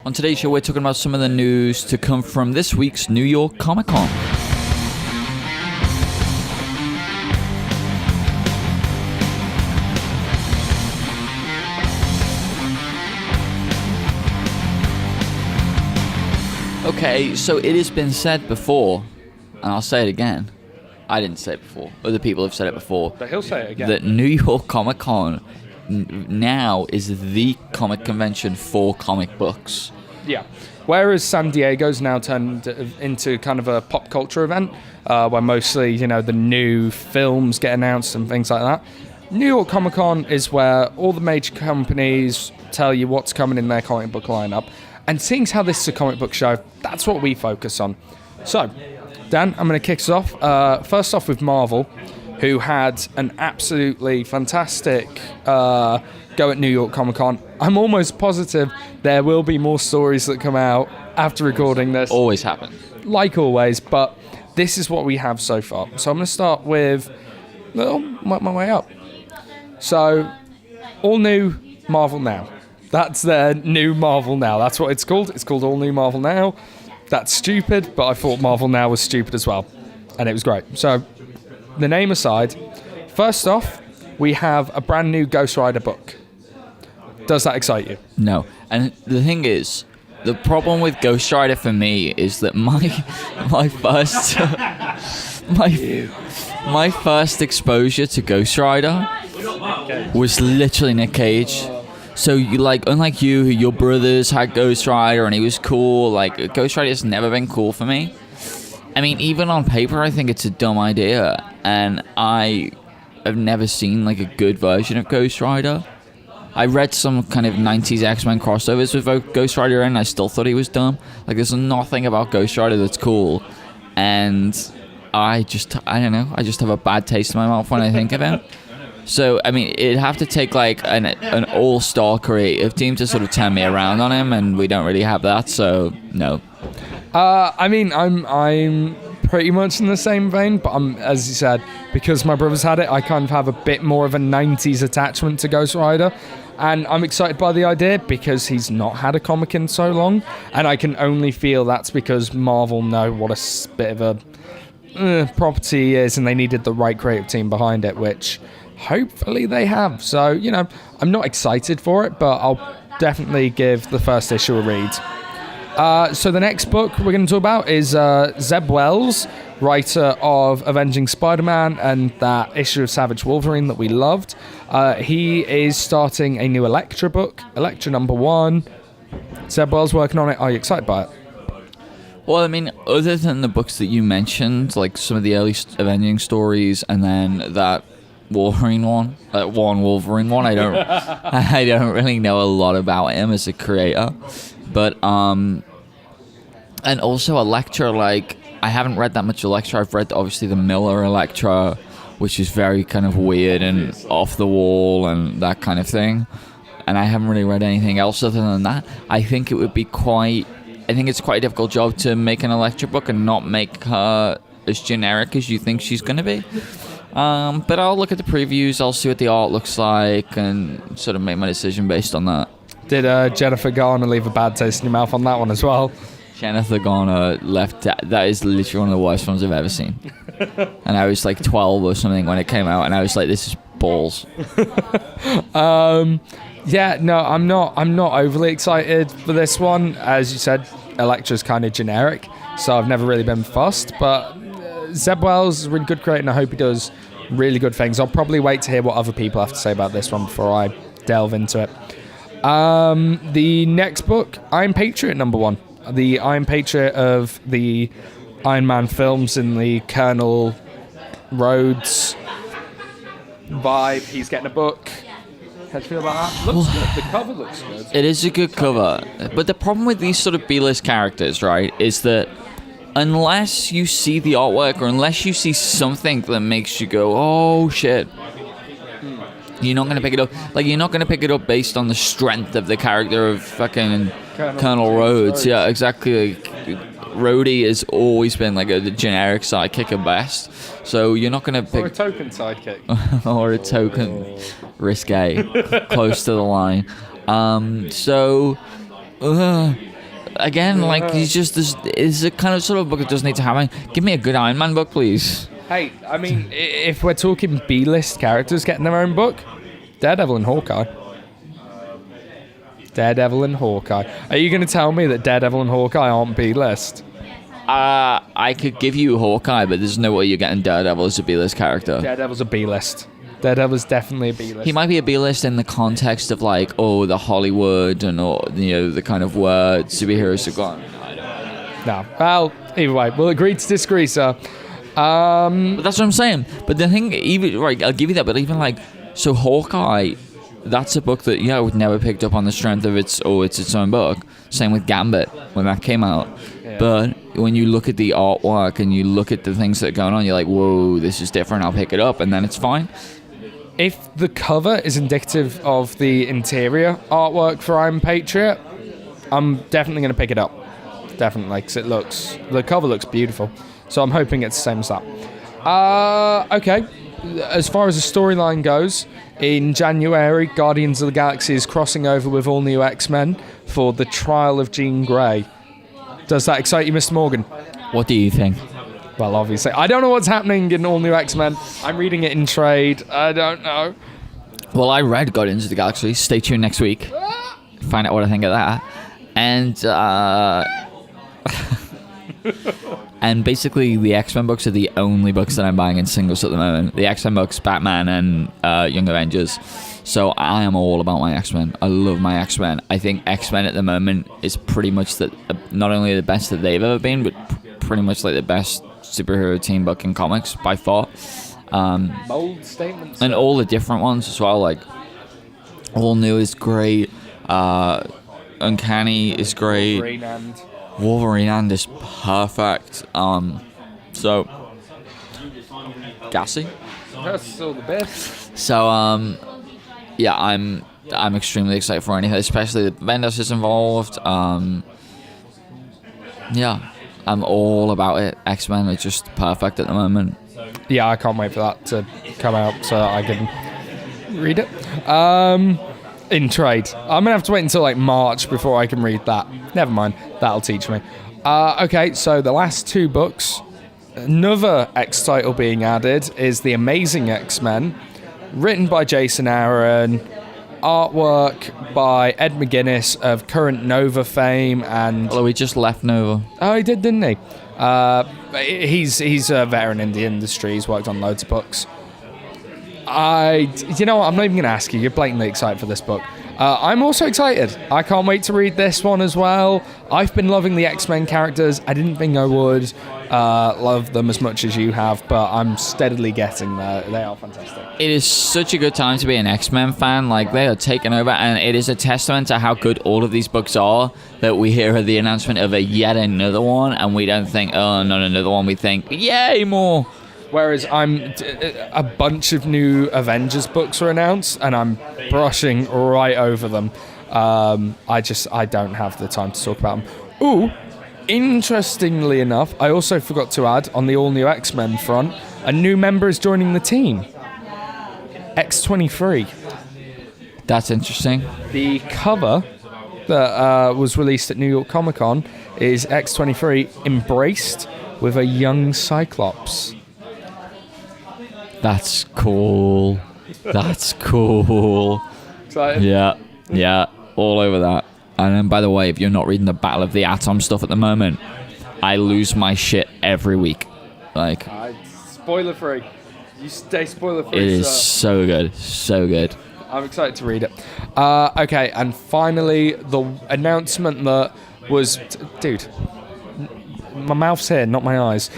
On today's show, we're talking about some of the news to come from this week's New York Comic Con. Okay, so it has been said before, and I'll say it again. I didn't say it before. Other people have said it before. But he'll say it again. That New York Comic Con now is the comic convention for comic books. Yeah. Whereas San Diego's now turned into kind of a pop culture event, where mostly, the new films get announced and things like that. New York Comic Con is where all the major companies tell you what's coming in their comic book lineup. And seeing how this is a comic book show, that's what we focus on. So, Dan, I'm going to kick us off. First off with Marvel, who had an absolutely fantastic go at New York Comic Con. I'm almost positive there will be more stories that come out after recording this. Always happen. Like always, but this is what we have so far. So I'm going to start with my way up. So, all new Marvel Now. That's their new Marvel Now. That's what it's called. It's called All New Marvel Now. That's stupid, but I thought Marvel Now was stupid as well. And it was great. So, the name aside, first off, we have a brand new Ghost Rider book. Does that excite you? No. And the thing is, the problem with Ghost Rider for me is that my first my first exposure to Ghost Rider was literally Nick Cage. So unlike you, who your brothers had Ghost Rider and he was cool, Ghost Rider has never been cool for me. I mean, even on paper, I think it's a dumb idea, and I have never seen a good version of Ghost Rider. I read some kind of 90s X-Men crossovers with Ghost Rider and I still thought he was dumb. There's nothing about Ghost Rider that's cool, and I don't know, I just have a bad taste in my mouth when I think of him. So, I mean, it'd have to take an all-star creative team to sort of turn me around on him, and we don't really have that, so no. I mean, I'm pretty much in the same vein, but as you said, because my brothers had it, I kind of have a bit more of a 90s attachment to Ghost Rider, and I'm excited by the idea because he's not had a comic in so long, and I can only feel that's because Marvel know what a bit of a property he is, and they needed the right creative team behind it, which hopefully they have. So, I'm not excited for it, but I'll definitely give the first issue a read. So the next book we're going to talk about is Zeb Wells, writer of Avenging Spider-Man and that issue of Savage Wolverine that we loved. He is starting a new Elektra book, Elektra #1. Zeb Wells working on it. Are you excited by it? Well, I mean, other than the books that you mentioned, some of the early Avenging stories, and then that Wolverine one, Wolverine one, I don't really know a lot about him as a creator, but and also Elektra, I haven't read that much Elektra. I've read obviously the Miller Elektra, which is very kind of weird and off the wall and that kind of thing, and I haven't really read anything else other than that. I think it's quite a difficult job to make an Elektra book and not make her as generic as you think she's going to be. But I'll look at the previews, I'll see what the art looks like, and sort of make my decision based on that. Did Jennifer Garner leave a bad taste in your mouth on that one as well? Jennifer Garner that is literally one of the worst ones I've ever seen. And I was 12 or something when it came out, and I was like, this is balls. Yeah, no, I'm not overly excited for this one. As you said, Elektra's kind of generic, so I've never really been fussed, but Zeb Wells is a really good creator, and I hope he does really good things. I'll probably wait to hear what other people have to say about this one before I delve into it. The next book, Iron Patriot #1. The Iron Patriot of the Iron Man films in the Colonel Rhodes vibe. He's getting a book. How do you feel about that? Looks good. The cover looks good. It is a good cover. But the problem with these sort of B-list characters, right, is that unless you see the artwork or unless you see something that makes you go, oh shit, you're not going to pick it up. You're not going to pick it up based on the strength of the character of fucking Colonel Rhodes. Yeah, exactly. Rhodey has always been a generic sidekick at best. So you're not going to pick... Or a token sidekick. Or a token risque. Close to the line. again, like he's just this is a kind of sort of book that doesn't need to happen. Give me a good Iron Man book, please. Hey, I mean, if we're talking B-list characters getting their own book, Daredevil and Hawkeye. Daredevil and Hawkeye. Are you going to tell me that Daredevil and Hawkeye aren't B-list? I could give you Hawkeye, but there's no way you're getting Daredevil as a B-list character. Daredevil's a B-list. Daredevil's definitely a B-list. He might be a B-list in the context of like, oh, the Hollywood and all, you know, the kind of word superheroes have gone. No. Well, either way, we'll agree to disagree, sir. But that's what I'm saying. But the thing, even right, I'll give you that. But even like, so Hawkeye, that's a book that I would never picked up on the strength of it's its own book. Same with Gambit when that came out. Yeah. But when you look at the artwork and you look at the things that are going on, you're like, whoa, this is different. I'll pick it up, and then it's fine. If the cover is indicative of the interior artwork for Iron Patriot, I'm definitely going to pick it up. Definitely, because the cover looks beautiful. So I'm hoping it's the same as that. Okay. As far as the storyline goes, in January, Guardians of the Galaxy is crossing over with all new X-Men for the trial of Jean Grey. Does that excite you, Mr. Morgan? What do you think? Well, obviously. I don't know what's happening in all new X-Men. I'm reading it in trade. I don't know. Well, I read Guardians of the Galaxy. Stay tuned next week. Find out what I think of that. And, and basically, the X-Men books are the only books that I'm buying in singles at the moment. The X-Men books, Batman, and Young Avengers. So I am all about my X-Men. I love my X-Men. I think X-Men at the moment is pretty much not only the best that they've ever been, but pretty much like the best superhero team book in comics by far. Bold statements. And all the different ones as well. Like, All New is great. Uncanny is great. Wolverine and is perfect. So gassy. That's all the best. So yeah, I'm extremely excited for anything, especially that Bendis is involved. Yeah, I'm all about it. X-Men is just perfect at the moment. Yeah, I can't wait for that to come out so that I can read it. In trade. I'm going to have to wait until like March before I can read that. Never mind. That'll teach me. Okay, so the last two books. Another X title being added is The Amazing X-Men, written by Jason Aaron, artwork by Ed McGuinness of current Nova fame, and Although he just left Nova. Oh, he did, didn't he? He's a veteran in the industry. He's worked on loads of books. You know what? I'm not even going to ask you. You're blatantly excited for this book. I'm also excited. I can't wait to read this one as well. I've been loving the X-Men characters. I didn't think I would love them as much as you have, but I'm steadily getting there. They are fantastic. It is such a good time to be an X-Men fan. Like, they are taking over, and it is a testament to how good all of these books are that we hear the announcement of yet another one, and we don't think, oh, not another one. We think, yay, more. Whereas a bunch of new Avengers books are announced, and I'm brushing right over them. I don't have the time to talk about them. Ooh, interestingly enough, I also forgot to add on the all-new X-Men front, a new member is joining the team. X-23. That's interesting. The cover that was released at New York Comic Con is X-23 embraced with a young Cyclops. That's cool. That's cool. Excited? Yeah, all over that. And then, by the way, if you're not reading the Battle of the Atom stuff at the moment, I lose my shit every week. Like, spoiler free. You stay spoiler free. It is so good, so good. I'm excited to read it. Okay, and finally, the announcement that was, dude, my mouth's here, not my eyes.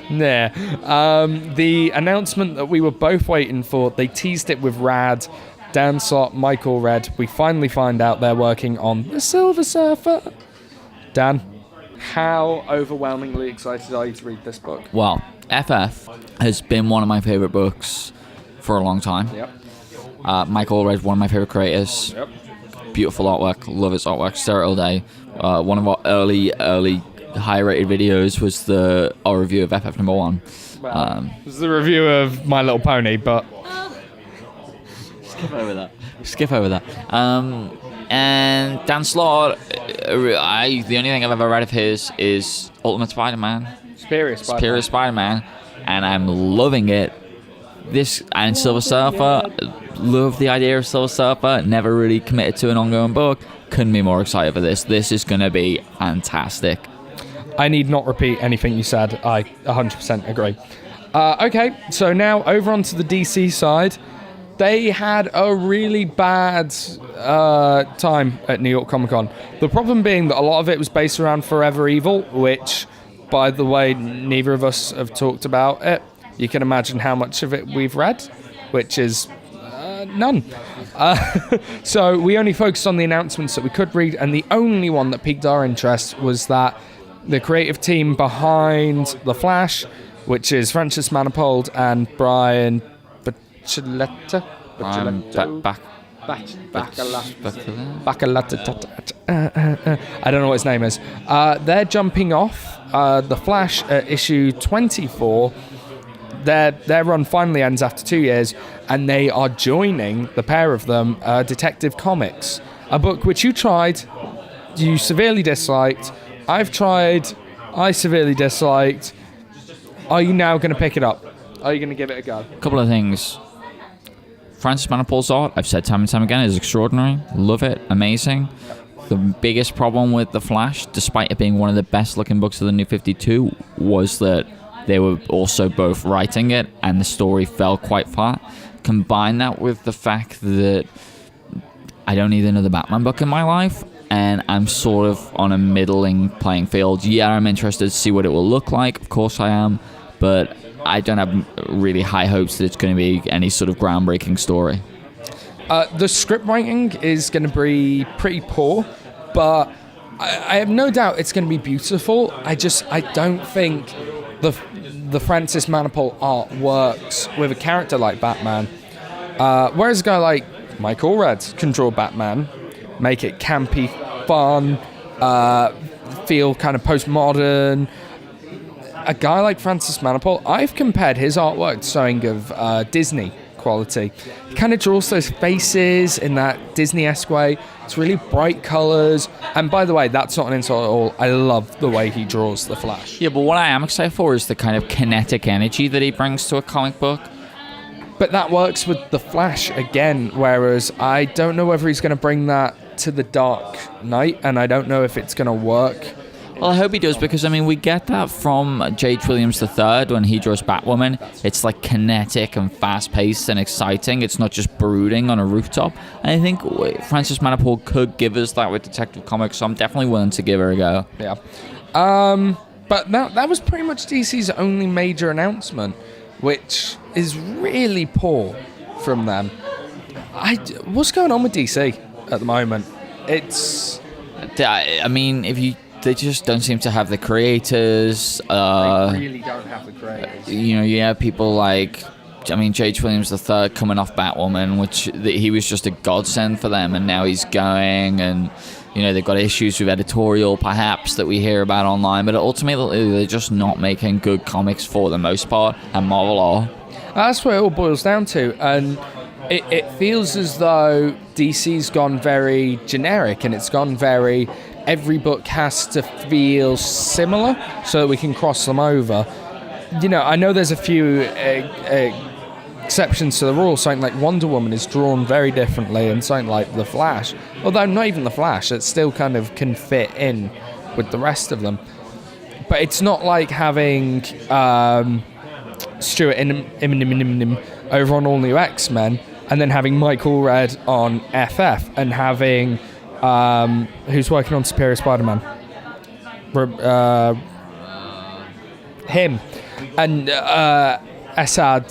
The announcement that we were both waiting for, they teased it with Rad, Dan Slott, Michael Red. We finally find out they're working on The Silver Surfer. Dan, how overwhelmingly excited are you to read this book? Well, FF has been one of my favorite books for a long time. Yep. Michael Red, one of my favorite creators. Yep. Beautiful artwork, love his artwork. Sarah All Day. One of our early high-rated videos was our review of FF number 1. Well, it was the review of My Little Pony, but skip over that. And Dan Slott, the only thing I've ever read of his is Ultimate Spider-Man, Superior Spider-Man, and I'm loving it. This and Silver Surfer, love the idea of Silver Surfer. Never really committed to an ongoing book. Couldn't be more excited for this. This is going to be fantastic. I need not repeat anything you said. I 100% agree. Okay, so now over onto the DC side. They had a really bad time at New York Comic Con. The problem being that a lot of it was based around Forever Evil, which, by the way, neither of us have talked about it. You can imagine how much of it we've read, which is none. So we only focused on the announcements that we could read, and the only one that piqued our interest was that the creative team behind The Flash, which is Francis Manifold and Brian Bacaletta. I don't know what his name is. They're jumping off The Flash at issue 24. Their run finally ends after 2 years, and they are joining, the pair of them, Detective Comics, a book which you tried, you severely disliked. I've tried, I severely disliked. Are you now going to pick it up? Are you going to give it a go? A couple of things. Francis Manifold's art, I've said time and time again, is extraordinary. Love it. Amazing. The biggest problem with The Flash, despite it being one of the best looking books of the New 52, was that they were also both writing it and the story fell quite flat. Combine that with the fact that I don't need another Batman book in my life, and I'm sort of on a middling playing field. Yeah, I'm interested to see what it will look like. Of course I am. But I don't have really high hopes that it's going to be any sort of groundbreaking story. The script writing is going to be pretty poor, but I have no doubt it's going to be beautiful. I don't think the Francis Manifold art works with a character like Batman. Whereas a guy like Mike Allred can draw Batman, make it campy, fun, feel kind of postmodern. A guy like Francis Manifold, I've compared his artwork to something of Disney quality. He kind of draws those faces in that Disney-esque way. It's really bright colours. And by the way, that's not an insult at all. I love the way he draws The Flash. Yeah, but what I am excited for is the kind of kinetic energy that he brings to a comic book. But that works with The Flash again, whereas I don't know whether he's going to bring that to The Dark Knight, and I don't know if it's going to work. Well, I hope he does, because, I mean, we get that from J.H. Williams III when he draws Batwoman. It's, like, kinetic and fast-paced and exciting. It's not just brooding on a rooftop. And I think Francis Manifold could give us that with Detective Comics, so I'm definitely willing to give her a go. Yeah. But that was pretty much DC's only major announcement, which is really poor from them. What's going on with DC at the moment? I mean, they just don't seem to have the creators. They really don't have the creators. You have people like, J.H. Williams III coming off Batwoman, which he was just a godsend for them, and now he's going, and they've got issues with editorial, perhaps, that we hear about online, but ultimately they're just not making good comics for the most part, and Marvel are. That's what it all boils down to, and it feels as though DC's gone very generic, and it's gone very... Every book has to feel similar so that we can cross them over. I know there's a few exceptions to the rule. Something like Wonder Woman is drawn very differently, and something like The Flash, although not even The Flash, it still kind of can fit in with the rest of them. But it's not like having Stuart Immonen over on All New X-Men, and then having Mike Allred on FF, and having... who's working on Superior Spider-Man? Him. And Assad.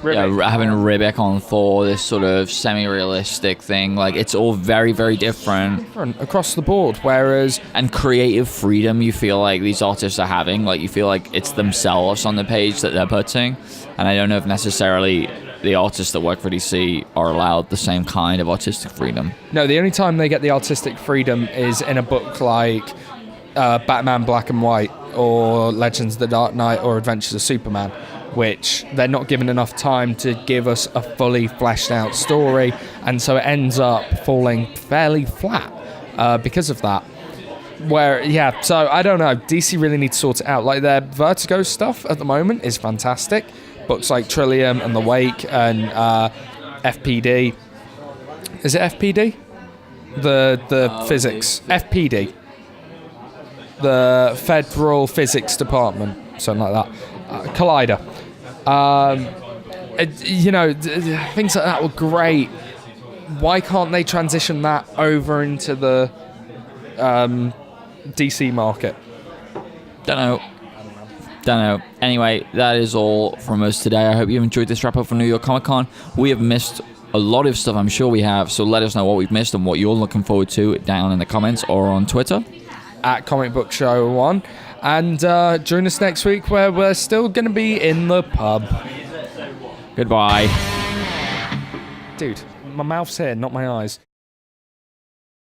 Yeah, having Ribic on Thor, this sort of semi-realistic thing. Like, it's all very, very different. Across the board, whereas... And creative freedom you feel like these artists are having. Like, you feel like it's themselves on the page that they're putting. And I don't know if necessarily... the artists that work for DC are allowed the same kind of artistic freedom. No, the only time they get the artistic freedom is in a book like Batman Black and White, or Legends of the Dark Knight, or Adventures of Superman, which they're not given enough time to give us a fully fleshed out story. and so it ends up falling fairly flat because of that. So I don't know. DC really need to sort it out. Like, their Vertigo stuff at the moment is fantastic. Books like Trillium and The Wake and FPD. Is it FPD? The physics. FPD. The Federal Physics Department. Something like that. Collider. Things like that were great. Why can't they transition that over into the DC market? Don't know. Anyway, that is all from us today. I hope you've enjoyed this wrap up from New York Comic Con. We have missed a lot of stuff, I'm sure we have, so let us know what we've missed and what you're looking forward to down in the comments or on Twitter at Comic Book Show 1. And join us next week, where we're still going to be in the pub. Goodbye. Dude, my mouth's here, not my eyes.